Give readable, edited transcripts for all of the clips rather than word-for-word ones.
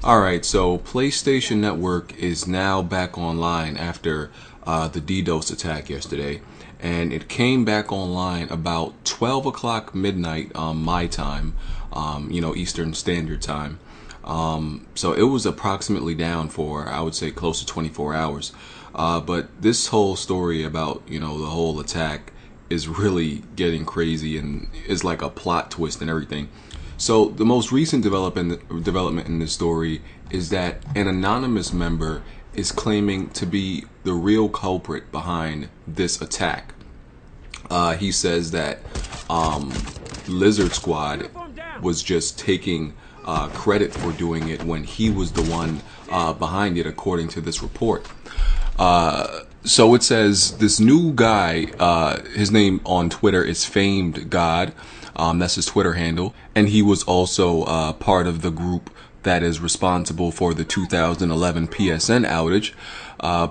Alright, so PlayStation Network is now back online after the DDoS attack yesterday. And it came back online about 12 o'clock midnight my time, Eastern Standard Time. So it was approximately down for, I would say, close to 24 hours. But this whole story about, the whole attack is really getting crazy and is like a plot twist and everything. So the most recent development in this story is that an anonymous member is claiming to be the real culprit behind this attack. He says that Lizard Squad was just taking credit for doing it when he was the one behind it, according to this report. So it says this new guy, his name on Twitter is Famed God. That's his Twitter handle. And he was also part of the group that is responsible for the 2011 PSN outage.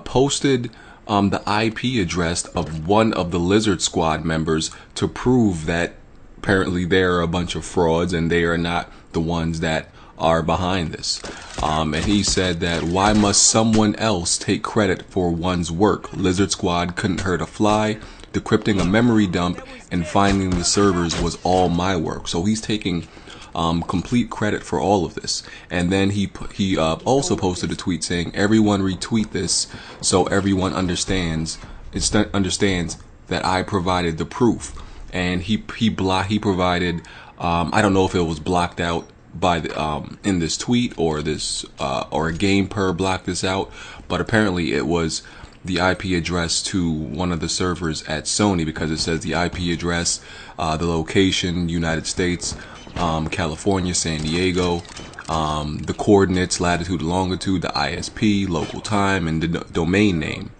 Posted the IP address of one of the Lizard Squad members to prove that apparently they're a bunch of frauds and they are not the ones that are behind this. And he said that why must someone else take credit for one's work? Lizard Squad couldn't hurt a fly. Decrypting a memory dump and finding the servers was all my work. So he's taking complete credit for all of this. And then he also posted a tweet saying, "Everyone retweet this so everyone understands that I provided the proof." And he provided I don't know if it was blocked out by the in this tweet or this or a game per blocked this out, but apparently it was the IP address to one of the servers at Sony, because it says the IP address, the location, United States, California, San Diego, the coordinates, latitude, longitude, the ISP, local time, and the domain name.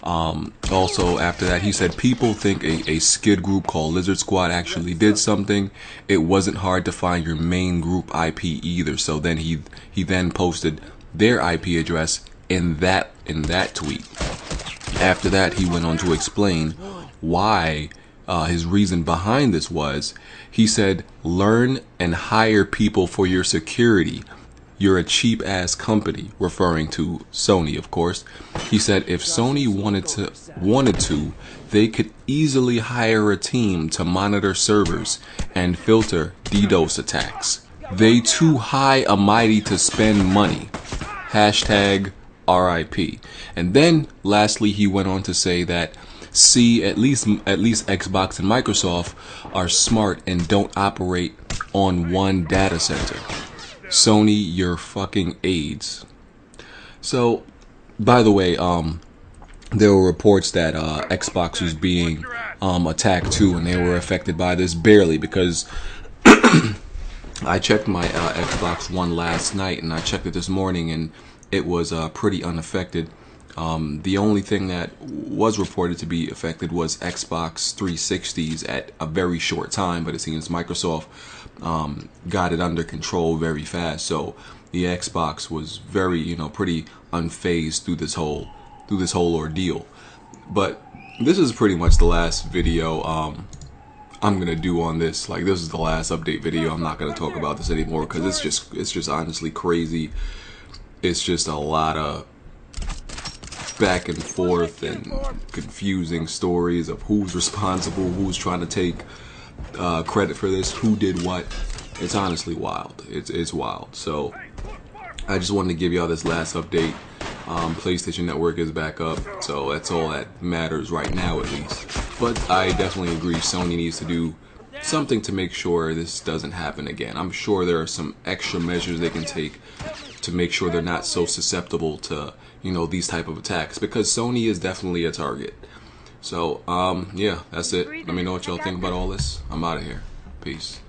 Also after that, he said people think a skid group called Lizard Squad actually did something. It wasn't hard to find your main group IP either. So then he then posted their IP address in that tweet. After that, he went on to explain why his reason behind this was. He said, learn and hire people for your security. You're a cheap ass company, referring to Sony, of course. He said if Sony wanted to, they could easily hire a team to monitor servers and filter DDoS attacks. They too high a mighty to spend money. Hashtag RIP. And then lastly, he went on to say that at least Xbox and Microsoft are smart and don't operate on one data center. Sony, you're fucking AIDS. So, by the way, there were reports that Xbox was being attacked too, and they were affected by this barely, because I checked my Xbox One last night and I checked it this morning and it was pretty unaffected. The only thing that was reported to be affected was Xbox 360s at a very short time, but it seems Microsoft got it under control very fast. So the Xbox was very, pretty unfazed through this whole ordeal. But this is pretty much the last video I'm gonna do on this. Like, this is the last update video. I'm not gonna talk about this anymore because it's just honestly crazy. It's just a lot of back and forth and confusing stories of who's responsible, who's trying to take credit for this, who did what. It's honestly wild. It's wild. So I just wanted to give y'all this last update. PlayStation Network is back up, so that's all that matters right now, at least. But I definitely agree Sony needs to do something to make sure this doesn't happen again. I'm sure there are some extra measures they can take to make sure they're not so susceptible to, these type of attacks, because Sony is definitely a target. So, yeah, that's it. Let me know what y'all think about all this. I'm out of here. Peace.